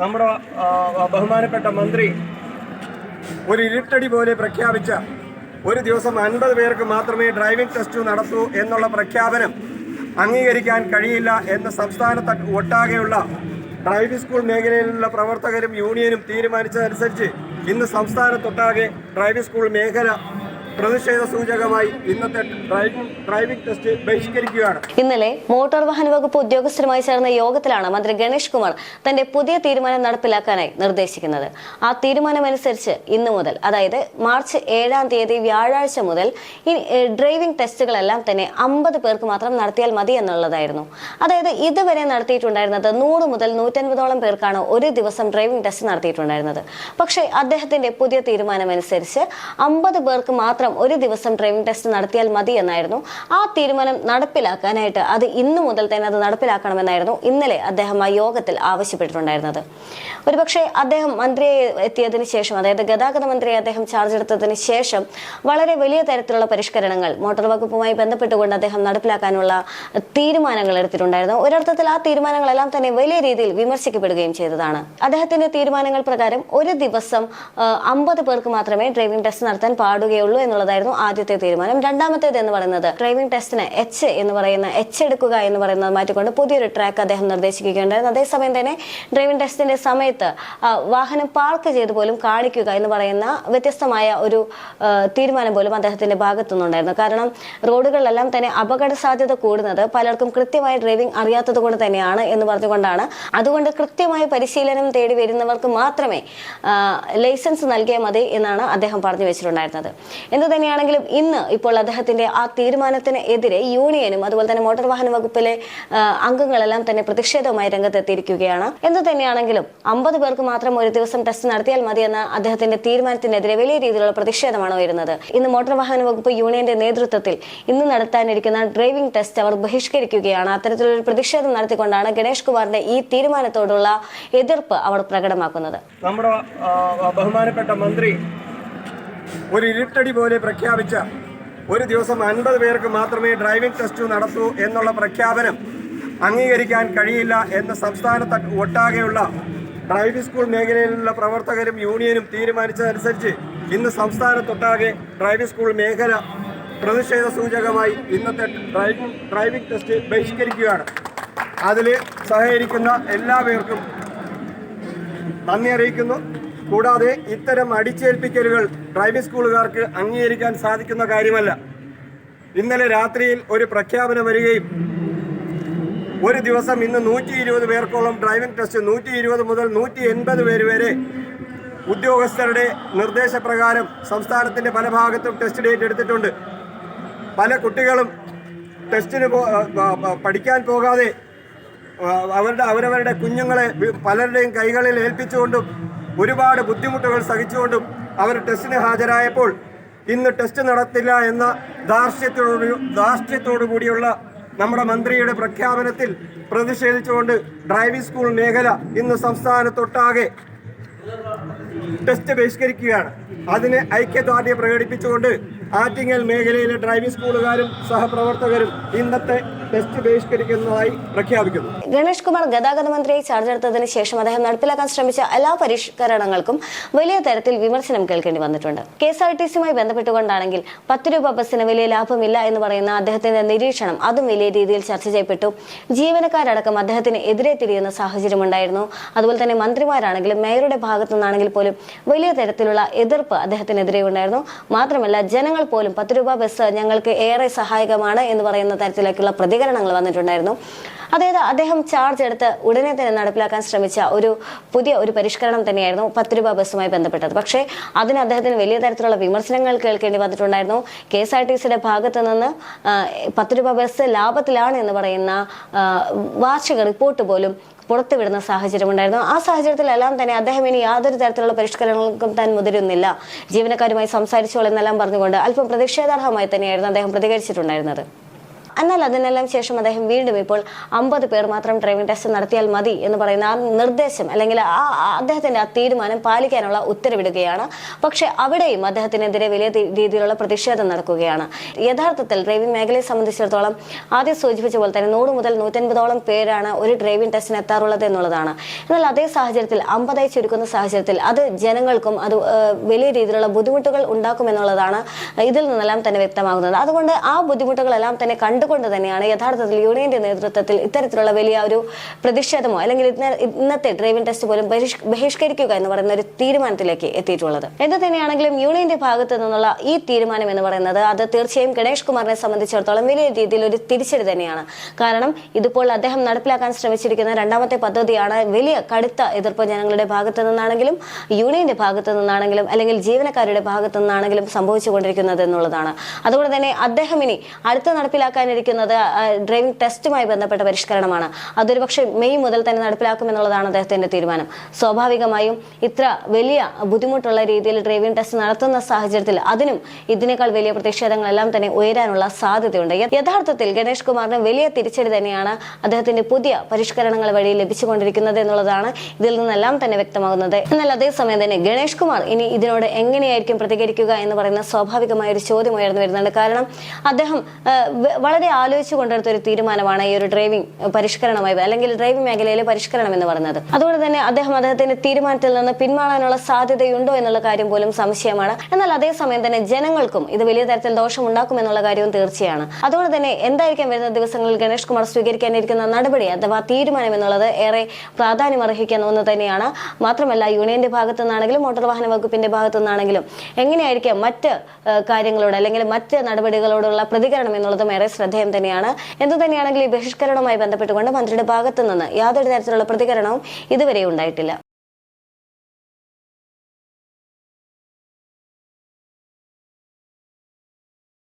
നമ്മുടെ ബഹുമാനപ്പെട്ട മന്ത്രി ഒരു ഇരുട്ടടി പോലെ പ്രഖ്യാപിച്ച ഒരു ദിവസം 50 പേർക്ക് മാത്രമേ ഡ്രൈവിംഗ് ടെസ്റ്റ് നടത്തൂ എന്നുള്ള പ്രഖ്യാപനം അംഗീകരിക്കാൻ കഴിയില്ല എന്ന് സംസ്ഥാനത്ത് ഒട്ടാകെയുള്ള ഡ്രൈവിംഗ് സ്കൂൾ മേഖലയിലുള്ള പ്രവർത്തകരും യൂണിയനും തീരുമാനിച്ചതനുസരിച്ച് ഇന്ന് സംസ്ഥാനത്തൊട്ടാകെ ഡ്രൈവിംഗ് സ്കൂൾ മേഖല പ്രതിഷേധ സൂചകമായി ഇന്നത്തെ ഡ്രൈവിംഗ് ടെസ്റ്റ് ബഹിഷ്കരിക്കുകയാണ്. ഇന്നലെ മോട്ടോർ വാഹന വകുപ്പ് ഉദ്യോഗസ്ഥരുമായി ചേർന്ന യോഗത്തിലാണ് മന്ത്രി ഗണേഷ് കുമാർ തന്റെ പുതിയ തീരുമാനം നടപ്പിലാക്കാനായി നിർദ്ദേശിക്കുന്നത്. ആ തീരുമാനമനുസരിച്ച് ഇന്നു മുതൽ, അതായത് മാർച്ച് 7-ാം തീയതി വ്യാഴാഴ്ച മുതൽ ഈ ഡ്രൈവിംഗ് ടെസ്റ്റുകളെല്ലാം തന്നെ 50 പേർക്ക് മാത്രം നടത്തിയാൽ മതി എന്നുള്ളതായിരുന്നു. അതായത് ഇതുവരെ നടത്തിയിട്ടുണ്ടായിരുന്നത് 100 മുതൽ 150ഓളം പേർക്കാണ് ഒരു ദിവസം ഡ്രൈവിംഗ് ടെസ്റ്റ് നടത്തിയിട്ടുണ്ടായിരുന്നത്. പക്ഷേ അദ്ദേഹത്തിന്റെ പുതിയ തീരുമാനമനുസരിച്ച് 50 പേർക്ക് മാത്രം ഒരു ദിവസം ഡ്രൈവിംഗ് ടെസ്റ്റ് നടത്തിയാൽ മതി എന്നായിരുന്നു. ആ തീരുമാനം നടപ്പിലാക്കാനായിട്ട് അത് ഇന്നു മുതൽ തന്നെ അത് നടപ്പിലാക്കണമെന്നായിരുന്നു ഇന്നലെ അദ്ദേഹം ആ യോഗത്തിൽ ആവശ്യപ്പെട്ടിട്ടുണ്ടായിരുന്നത്. ഒരുപക്ഷെ അദ്ദേഹം മന്ത്രിയെ എത്തിയതിനു ശേഷം, അതായത് ഗതാഗത മന്ത്രിയെ അദ്ദേഹം ചാർജ് എടുത്തതിന് ശേഷം വളരെ വലിയ തരത്തിലുള്ള പരിഷ്കരണങ്ങൾ മോട്ടോർ വകുപ്പുമായി ബന്ധപ്പെട്ടുകൊണ്ട് അദ്ദേഹം നടപ്പിലാക്കാനുള്ള തീരുമാനങ്ങൾ എടുത്തിട്ടുണ്ടായിരുന്നു. ഒരർത്ഥത്തിൽ ആ തീരുമാനങ്ങളെല്ലാം തന്നെ വലിയ രീതിയിൽ വിമർശിക്കപ്പെടുകയും ചെയ്തതാണ്. അദ്ദേഹത്തിന്റെ തീരുമാനങ്ങൾ പ്രകാരം ഒരു ദിവസം 50 പേർക്ക് മാത്രമേ ഡ്രൈവിംഗ് ടെസ്റ്റ് നടത്താൻ പാടുകയുള്ളൂ എന്നുള്ളതായിരുന്നു ആദ്യത്തെ തീരുമാനം. രണ്ടാമത്തേത് എന്ന് പറയുന്നത് ഡ്രൈവിംഗ് ടെസ്റ്റിന് എച്ച് എടുക്കുക എന്ന് പറയുന്നത് മാറ്റിക്കൊണ്ട് പുതിയൊരു ട്രാക്ക് അദ്ദേഹം നിർദ്ദേശിക്കുകയുണ്ടായിരുന്നു. അതേസമയം തന്നെ ഡ്രൈവിംഗ് ടെസ്റ്റിന്റെ സമയത്ത് വാഹനം പാർക്ക് ചെയ്ത് പോലും കാണിക്കുക എന്ന് പറയുന്ന വ്യത്യസ്തമായ ഒരു തീരുമാനം പോലും അദ്ദേഹത്തിന്റെ ഭാഗത്തുനിന്നുണ്ടായിരുന്നു. കാരണം റോഡുകളിലെല്ലാം തന്നെ അപകട സാധ്യത കൂടുന്നത് പലർക്കും കൃത്യമായ ഡ്രൈവിംഗ് അറിയാത്തത് കൊണ്ട് തന്നെയാണ് എന്ന് പറഞ്ഞുകൊണ്ടാണ്. അതുകൊണ്ട് കൃത്യമായ പരിശീലനം തേടി വരുന്നവർക്ക് മാത്രമേ ലൈസൻസ് നൽകിയാൽ മതി എന്നാണ് അദ്ദേഹം പറഞ്ഞു വെച്ചിട്ടുണ്ടായിരുന്നത്. എന്തു തന്നെയാണെങ്കിലും ഇന്ന് ഇപ്പോൾ അദ്ദേഹത്തിന്റെ ആ തീരുമാനത്തിന് എതിരെ യൂണിയനും അതുപോലെ തന്നെ മോട്ടോർ വാഹന വകുപ്പിലെ അംഗങ്ങളെല്ലാം തന്നെ പ്രതിഷേധവുമായി രംഗത്തെത്തിയിരിക്കുകയാണ്. എന്തു തന്നെയാണെങ്കിലും 50 പേർക്ക് മാത്രം ഒരു ദിവസം ടെസ്റ്റ് നടത്തിയാൽ മതിയെന്ന അദ്ദേഹത്തിന്റെ തീരുമാനത്തിനെതിരെ വലിയ രീതിയിലുള്ള പ്രതിഷേധമാണ് വരുന്നത്. ഇന്ന് മോട്ടോർ വാഹന വകുപ്പ് യൂണിയന്റെ നേതൃത്വത്തിൽ ഇന്ന് നടത്താനിരിക്കുന്ന ഡ്രൈവിംഗ് ടെസ്റ്റ് അവർ ബഹിഷ്കരിക്കുകയാണ്. അത്തരത്തിലൊരു പ്രതിഷേധം നടത്തിക്കൊണ്ടാണ് ഗണേഷ് കുമാറിന്റെ ഈ തീരുമാനത്തോടുള്ള എതിർപ്പ് അവർ പ്രകടമാക്കുന്നത്. നമ്മുടെ ബഹുമാനപ്പെട്ട മന്ത്രി ഒരു ഇരുട്ടടി പോലെ പ്രഖ്യാപിച്ച ഒരു ദിവസം 50 പേർക്ക് മാത്രമേ ഡ്രൈവിംഗ് ടെസ്റ്റ് നടത്തൂ എന്നുള്ള പ്രഖ്യാപനം അംഗീകരിക്കാൻ കഴിയില്ല എന്ന് സംസ്ഥാനത്ത് ഒട്ടാകെയുള്ള ഡ്രൈവിംഗ് സ്കൂൾ മേഖലയിലുള്ള പ്രവർത്തകരും യൂണിയനും തീരുമാനിച്ചതനുസരിച്ച് ഇന്ന് സംസ്ഥാനത്തൊട്ടാകെ ഡ്രൈവിംഗ് സ്കൂൾ മേഖല പ്രതിഷേധ സൂചകമായി ഇന്നത്തെ ഡ്രൈവിംഗ് ടെസ്റ്റ് ബഹിഷ്കരിക്കുകയാണ്. അതിൽ സഹകരിക്കുന്ന എല്ലാവർക്കും നന്ദി അറിയിക്കുന്നു. കൂടാതെ ഇത്തരം അടിച്ചേൽപ്പിക്കലുകൾ ഡ്രൈവിംഗ് സ്കൂളുകാർക്ക് അംഗീകരിക്കാൻ സാധിക്കുന്ന കാര്യമല്ല. ഇന്നലെ രാത്രിയിൽ ഒരു പ്രഖ്യാപനം വരികയും ഒരു ദിവസം ഇന്ന് 120 പേർക്കോളം ഡ്രൈവിംഗ് ടെസ്റ്റ്, 120 മുതൽ 180 പേര് വരെ ഉദ്യോഗസ്ഥരുടെ നിർദ്ദേശപ്രകാരം സംസ്ഥാനത്തിൻ്റെ പല ഭാഗത്തും ടെസ്റ്റ് ഡേറ്റ് എടുത്തിട്ടുണ്ട്. പല കുട്ടികളും ടെസ്റ്റിന് പഠിക്കാൻ പോകാതെ അവരവരുടെ കുഞ്ഞുങ്ങളെ പലരുടെയും കൈകളിൽ ഏൽപ്പിച്ചുകൊണ്ടും ഒരുപാട് ബുദ്ധിമുട്ടുകൾ സഹിച്ചുകൊണ്ടും അവർ ടെസ്റ്റിന് ഹാജരായപ്പോൾ ഇന്ന് ടെസ്റ്റ് നടത്തില്ല എന്ന ധാർഷ്ട്യത്തോടു കൂടിയുള്ള നമ്മുടെ മന്ത്രിയുടെ പ്രഖ്യാപനത്തിൽ പ്രതിഷേധിച്ചുകൊണ്ട് ഡ്രൈവിംഗ് സ്കൂൾ മേഖല ഇന്ന് സംസ്ഥാനത്തൊട്ടാകെ ടെസ്റ്റ് ബഹിഷ്കരിക്കുകയാണ്. അതിന് ഐക്യദാർഢ്യം പ്രകടിപ്പിച്ചുകൊണ്ട് ആറ്റിങ്ങൽ മേഖലയിലെ ഡ്രൈവിംഗ് സ്കൂളുകാരും സഹപ്രവർത്തകരും ഇന്നത്തെ ടെസ്റ്റ് ബഹിഷ്കരിക്കുന്നതായി പ്രഖ്യാപിക്കുന്നു. ഗണേഷ് കുമാർ ഗതാഗത മന്ത്രിയായി ചാർജ് എടുത്തതിന് ശേഷം അദ്ദേഹം നടപ്പിലാക്കാൻ ശ്രമിച്ച എല്ലാ പരിഷ്കരണങ്ങൾക്കും വലിയ തരത്തിൽ വിമർശനം കേൾക്കേണ്ടി വന്നിട്ടുണ്ട്. KSRTCയുമായി ബന്ധപ്പെട്ടുകൊണ്ടാണെങ്കിൽ 10 രൂപ ബസ്സിന് വലിയ ലാഭമില്ല എന്ന് പറയുന്ന അദ്ദേഹത്തിന്റെ നിരീക്ഷണം അതും വലിയ രീതിയിൽ ചർച്ച ചെയ്യപ്പെട്ടു. ജീവനക്കാരടക്കം അദ്ദേഹത്തിന് എതിരെ തിരിയുന്ന സാഹചര്യമുണ്ടായിരുന്നു. അതുപോലെ തന്നെ മന്ത്രിമാരാണെങ്കിലും മേയറുടെ ഭാഗത്തു നിന്നാണെങ്കിൽ പോലും വലിയ തരത്തിലുള്ള എതിർപ്പ് അദ്ദേഹത്തിനെതിരെ ഉണ്ടായിരുന്നു. മാത്രമല്ല ജനങ്ങൾ പോലും 10 രൂപ ബസ് ഞങ്ങൾക്ക് ഏറെ സഹായകമാണ് എന്ന് പറയുന്ന തരത്തിലേക്കുള്ള പ്രതികരണങ്ങൾ വന്നിട്ടുണ്ടായിരുന്നു. അതായത് അദ്ദേഹം ചാർജ് എടുത്ത് ഉടനെ തന്നെ നടപ്പിലാക്കാൻ ശ്രമിച്ച പുതിയ ഒരു പരിഷ്കരണം തന്നെയായിരുന്നു 10 രൂപ ബസ്സുമായി ബന്ധപ്പെട്ടത്. പക്ഷേ അതിന് അദ്ദേഹത്തിന് വലിയ തരത്തിലുള്ള വിമർശനങ്ങൾ കേൾക്കേണ്ടി വന്നിട്ടുണ്ടായിരുന്നു. KSRTCയുടെ ഭാഗത്തു നിന്ന് 10 രൂപ ബസ് ലാഭത്തിലാണ് എന്ന് പറയുന്ന വാർഷിക റിപ്പോർട്ട് പോലും പുറത്തുവിടുന്ന സാഹചര്യമുണ്ടായിരുന്നു. ആ സാഹചര്യത്തിലെല്ലാം തന്നെ അദ്ദേഹം ഇനി യാതൊരു തരത്തിലുള്ള പരിഷ്കരണങ്ങൾക്കും താൻ മുതിരുന്നില്ല, ജീവനക്കാരുമായി സംസാരിച്ചോളെന്നെല്ലാം പറഞ്ഞുകൊണ്ട് അല്പം പ്രതിഷേധാർഹമായി തന്നെയായിരുന്നു അദ്ദേഹം പ്രതികരിച്ചിട്ടുണ്ടായിരുന്നത്. എന്നാൽ അതിനെല്ലാം ശേഷം അദ്ദേഹം വീണ്ടും ഇപ്പോൾ 50 പേർ മാത്രം ഡ്രൈവിംഗ് ടെസ്റ്റ് നടത്തിയാൽ മതി എന്ന് പറയുന്ന ആ നിർദ്ദേശം അല്ലെങ്കിൽ അദ്ദേഹത്തിന്റെ ആ തീരുമാനം പാലിക്കാനുള്ള ഉത്തരവിടുകയാണ്. പക്ഷെ അവിടെയും അദ്ദേഹത്തിനെതിരെ വലിയ രീതിയിലുള്ള പ്രതിഷേധം നടക്കുകയാണ്. യഥാർത്ഥത്തിൽ ഡ്രൈവിംഗ് മേഖലയെ സംബന്ധിച്ചിടത്തോളം ആദ്യം സൂചിപ്പിച്ച പോലെ തന്നെ 100 മുതൽ 150ഓളം പേരാണ് ഒരു ഡ്രൈവിംഗ് ടെസ്റ്റിന് എത്താറുള്ളത് എന്നുള്ളതാണ്. എന്നാൽ അതേ സാഹചര്യത്തിൽ 50ആയി ചുരുക്കുന്ന സാഹചര്യത്തിൽ അത് ജനങ്ങൾക്കും അത് വലിയ രീതിയിലുള്ള ബുദ്ധിമുട്ടുകൾ ഉണ്ടാക്കുമെന്നുള്ളതാണ് ഇതിൽ നിന്നെല്ലാം തന്നെ വ്യക്തമാകുന്നത്. അതുകൊണ്ട് ആ ബുദ്ധിമുട്ടുകളെല്ലാം തന്നെ കണ്ടുകൊണ്ട് തന്നെയാണ് യഥാർത്ഥത്തിൽ യൂണിയന്റെ നേതൃത്വത്തിൽ ഇത്തരത്തിലുള്ള വലിയ ഒരു പ്രതിഷേധമോ അല്ലെങ്കിൽ ഇന്നത്തെ ഡ്രൈവിംഗ് ടെസ്റ്റ് പോലും ബഹിഷ്കരിക്കുക എന്ന് പറയുന്ന ഒരു തീരുമാനത്തിലേക്ക് എത്തിയിട്ടുള്ളത്. എന്ത് തന്നെയാണെങ്കിലും യൂണിയന്റെ ഭാഗത്ത് നിന്നുള്ള ഈ തീരുമാനം എന്ന് പറയുന്നത് അത് തീർച്ചയായും ഗണേഷ് കുമാറിനെ സംബന്ധിച്ചിടത്തോളം വലിയ രീതിയിൽ ഒരു തിരിച്ചടി തന്നെയാണ്. കാരണം ഇതിപ്പോൾ അദ്ദേഹം നടപ്പിലാക്കാൻ ശ്രമിച്ചിരിക്കുന്ന രണ്ടാമത്തെ പദ്ധതിയാണ്. വലിയ കടുത്ത എതിർപ്പ് ജനങ്ങളുടെ ഭാഗത്ത് നിന്നാണെങ്കിലും യൂണിയന്റെ ഭാഗത്ത് നിന്നാണെങ്കിലും അല്ലെങ്കിൽ ജീവനക്കാരുടെ ഭാഗത്ത് നിന്നാണെങ്കിലും സംഭവിച്ചുകൊണ്ടിരിക്കുന്നത് എന്നുള്ളതാണ്. അതുകൊണ്ട് തന്നെ അദ്ദേഹം ഇനി അടുത്ത നടപ്പിലാക്കാനിരിക്കുന്നത് ഡ്രൈവിംഗ് ടെസ്റ്റുമായി ബന്ധപ്പെട്ട പരിഷ്കരണമാണ്. അതൊരു പക്ഷേ മെയ് മുതൽ തന്നെ നടപ്പിലാക്കുമെന്നുള്ളതാണ് അദ്ദേഹത്തിന്റെ തീരുമാനം. സ്വാഭാവികമായും ഇത്ര വലിയ ബുദ്ധിമുട്ടുള്ള രീതിയിൽ ഡ്രൈവിംഗ് ടെസ്റ്റ് നടത്തുന്ന സാഹചര്യത്തിൽ അതിനും ഇതിനേക്കാൾ വലിയ പ്രതിഷേധങ്ങളെല്ലാം തന്നെ ഉയരാനുള്ള സാധ്യതയുണ്ട്. യഥാർത്ഥത്തിൽ ഗണേഷ് കുമാറിന് വലിയ തിരിച്ചടി തന്നെയാണ് അദ്ദേഹത്തിന്റെ പുതിയ പരിഷ്കരണങ്ങൾ വഴി ലഭിച്ചുകൊണ്ടിരിക്കുന്നത് എന്നുള്ളതാണ് ഇതിൽ നിന്നെല്ലാം തന്നെ വ്യക്തമാകുന്നത്. എന്നാൽ അതേസമയം തന്നെ ഗണേഷ് കുമാർ ഇനി ഇതിനോട് എങ്ങനെയായിരിക്കും പ്രതികരിക്കുക എന്ന് പറയുന്ന സ്വാഭാവികമായ ഒരു ചോദ്യം ഉയർന്നു വരുന്നുണ്ട്. കാരണം അദ്ദേഹം വളരെ ആലോചിച്ചു കൊണ്ടെടുത്ത ഒരു തീരുമാനമാണ് ഈ ഒരു ഡ്രൈവിംഗ് പരിഷ്കരണമായി അല്ലെങ്കിൽ ഡ്രൈവിംഗ് മേഖലയിലെ പരിഷ്കരണം എന്ന് പറയുന്നത്. അതുകൊണ്ട് തന്നെ അദ്ദേഹത്തിന്റെ തീരുമാനത്തിൽ നിന്ന് പിന്മാറാനുള്ള സാധ്യതയുണ്ടോ എന്നുള്ള കാര്യം പോലും സംശയമാണ്. എന്നാൽ അതേസമയം തന്നെ ജനങ്ങൾക്കും ഇത് വലിയ തരത്തിൽ ദോഷമുണ്ടാക്കും എന്നുള്ള കാര്യവും തീർച്ചയാണ്. അതുകൊണ്ട് തന്നെ എന്തായിരിക്കും വരുന്ന ദിവസങ്ങളിൽ ഗണേഷ് കുമാർ സ്വീകരിക്കാനിരിക്കുന്ന നടപടി അഥവാ തീരുമാനം എന്നുള്ളത് ഏറെ പ്രാധാന്യം അർഹിക്കുന്ന ഒന്ന് തന്നെയാണ്. മാത്രമല്ല യൂണിയന്റെ ഭാഗത്തു നിന്നാണെങ്കിലും മോട്ടോർ വാഹന വകുപ്പിന്റെ ഭാഗത്തു നിന്നാണെങ്കിലും എങ്ങനെയായിരിക്കും മറ്റ് കാര്യങ്ങളോട് അല്ലെങ്കിൽ മറ്റ് നടപടികളോടുള്ള പ്രതികരണം എന്നുള്ളതും ഏറെ ശ്രദ്ധേയം തന്നെയാണ്. എന്തു തന്നെയാണെങ്കിലും ഈ ബഹിഷ്കരണവുമായി ബന്ധപ്പെട്ടുകൊണ്ട് മന്ത്രിയുടെ ഭാഗത്തു നിന്ന് യാതൊരു തരത്തിലുള്ള പ്രതികരണവും ഇതുവരെ ഉണ്ടായിട്ടില്ല.